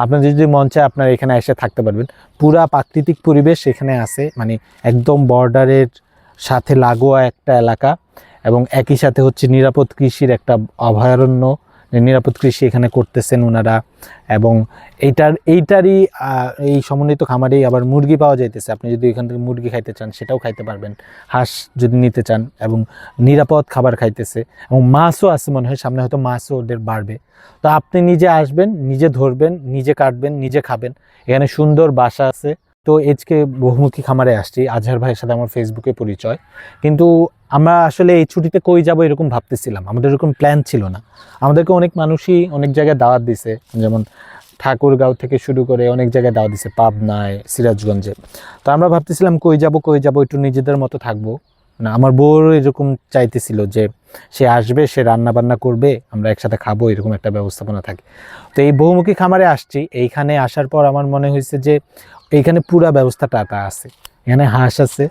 আপনাদের যদি মন চায় আপনারা এখানে এসে থাকতে পারবেন। পুরা প্রাকৃতিক পরিবেশ এখানে আছে, মানে একদম বর্ডারের সাথে লাগোয়া একটা এলাকা এবং একই সাথে হচ্ছে নিরাপদ কৃষির একটা অভয়ারণ্য। নিরাপদ কৃষি এখানে করতেছেন ওনারা এবং এইটারই এই সমন্বিত খামারেই আবার মুরগি পাওয়া যাইতেছে। আপনি যদি এখান থেকে মুরগি খাইতে চান সেটাও খাইতে পারবেন, হাঁস যদি নিতে চান, এবং নিরাপদ খাবার খাইতেছে এবং মাছও আছে মনে হয়, সামনে হয়তো মাছও ওদের বাড়বে। তো আপনি নিজে আসবেন, নিজে ধরবেন, নিজে কাটবেন, নিজে খাবেন। এখানে সুন্দর বাসা আছে। তো আজকে বহুমুখী খামারে আসছি, আজহার ভাইয়ের সাথে আমার ফেসবুকে পরিচয়। কিন্তু আমরা আসলে এই ছুটিতে কই যাব এরকম ভাবতেছিলাম, আমাদের এরকম প্ল্যান ছিল না। আমাদেরকে অনেক মানুষই অনেক জায়গায় দাওয়াত দিছে, যেমন ঠাকুরগাঁও থেকে শুরু করে অনেক জায়গায় দাওয়াত দিছে, পাবনায়, সিরাজগঞ্জে। তো আমরা ভাবতেছিলাম কই যাব একটু নিজেদের মতো থাকবো না। আমার বউর এরকম চাইতেছিল যে সে আসবে, সে রান্না বান্না করবে, আমরা একসাথে খাবো, এরকম একটা ব্যবস্থাপনা থাকে। তো এই বহুমুখী খামারে আসছি। এইখানে আসার পর আমার মনে হয়েছে যে এইখানে পুরা ব্যবস্থাটা আছে। এখানে হাঁস আছে,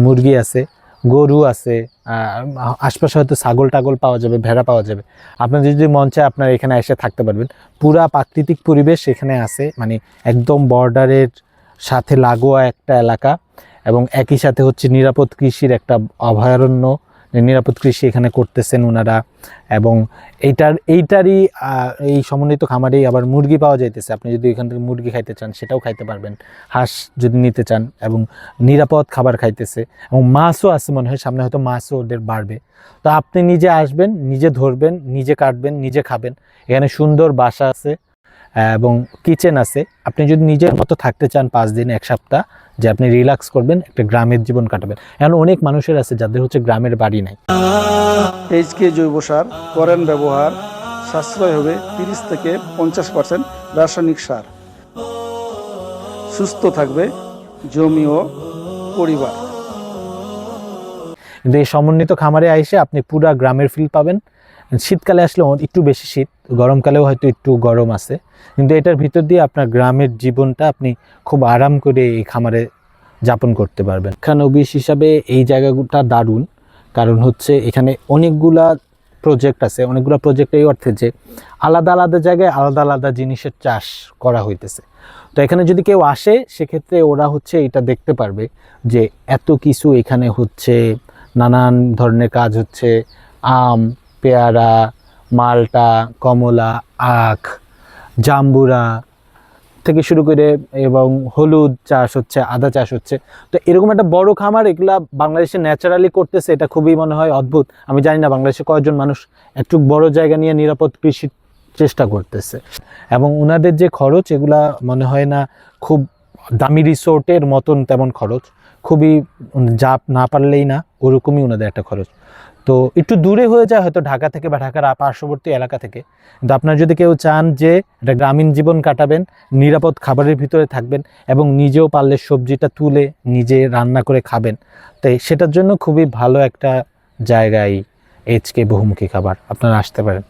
মুরগি আছে, গরু আছে, আশপাশে হয়তো ছাগল টাগল পাওয়া যাবে, ভেড়া পাওয়া যাবে। আপনাদের যদি মন চায় আপনারা এখানে এসে থাকতে পারবেন। পুরা প্রাকৃতিক পরিবেশ এখানে আছে, মানে একদম বর্ডারের সাথে লাগোয়া একটা এলাকা এবং একই সাথে হচ্ছে নিরাপদ কৃষির একটা অভয়ারণ্য। নিরাপদ কৃষি এখানে করতেছেন ওনারা এবং এইটারই এই সমন্বিত খামারেই আবার মুরগি পাওয়া যাইতেছে। আপনি যদি এখান থেকে মুরগি খাইতে চান সেটাও খাইতে পারবেন, হাঁস যদি নিতে চান, এবং নিরাপদ খাবার খাইতেছে এবং মাছও আছে মনে হয়, সামনে হয়তো মাছও ওদের বাড়বে। তো আপনি নিজে আসবেন, নিজে ধরবেন, নিজে কাটবেন, নিজে খাবেন। এখানে সুন্দর বাসা আছে এবং কিচেন আছে। আপনি যদি নিজের মতো থাকতে চান 5 দিন 1 সপ্তাহ, যে আপনি রিল্যাক্স করবেন, একটা গ্রামের জীবন কাটাবেন। এখন অনেক মানুষের আছে যাদের হচ্ছে গ্রামের বাড়ি নাই। এইচকে জৈব সার করেন ব্যবহার, সাশ্রয় হবে 30 থেকে 50% রাসায়নিক সার। সুস্থ থাকবে জমি ও পরিবার। কিন্তু এই সমন্বিত খামারে আইসে আপনি পুরা গ্রামের ফিল পাবেন। শীতকালে আসলে একটু বেশি শীত, গরমকালেও হয়তো একটু গরম আছে, কিন্তু এটার ভিতর দিয়ে আপনার গ্রামের জীবনটা আপনি খুব আরাম করে এই খামারে যাপন করতে পারবেন। শিক্ষানবিশ হিসাবে এই জায়গাটা দারুণ, কারণ হচ্ছে এখানে অনেকগুলা প্রজেক্ট আছে। অনেকগুলো প্রজেক্ট এই অর্থে যে আলাদা আলাদা জায়গায় আলাদা আলাদা জিনিসের চাষ করা হইতেছে। তো এখানে যদি কেউ আসে সেক্ষেত্রে ওরা হচ্ছে এটা দেখতে পারবে যে এত কিছু এখানে হচ্ছে, নানান ধরনের কাজ হচ্ছে। আম, পেয়ারা, মালটা, কমলা, আখ, জাম্বুরা থেকে শুরু করে এবং হলুদ চাষ হচ্ছে, আদা চাষ হচ্ছে। তো এরকম একটা বড় খামার এগুলা বাংলাদেশে ন্যাচারালি করতেছে, এটা খুবই মনে হয় অদ্ভুত। আমি জানি না বাংলাদেশে কয়েকজন মানুষ একটু বড় জায়গা নিয়ে নিরাপদ কৃষির চেষ্টা করতেছে। এবং ওনাদের যে খরচ, এগুলা মনে হয় না খুব দামি রিসোর্টের মতন তেমন খরচ, খুবই যা না পারলেই না ওরকমই ওনাদের একটা খরচ। তো একটু দূরে হয়ে যায় হয়তো ঢাকা থেকে বা ঢাকার পার্শ্ববর্তী এলাকা থেকে, কিন্তু আপনারা যদি কেউ চান যে একটা গ্রামীণ জীবন কাটাবেন, নিরাপদ খাবারের ভিতরে থাকবেন এবং নিজেও পারলে সবজিটা তুলে নিজে রান্না করে খাবেন, তাই সেটার জন্য খুবই ভালো একটা জায়গায় এইচকে বহুমুখী খাবার, আপনারা আসতে পারেন।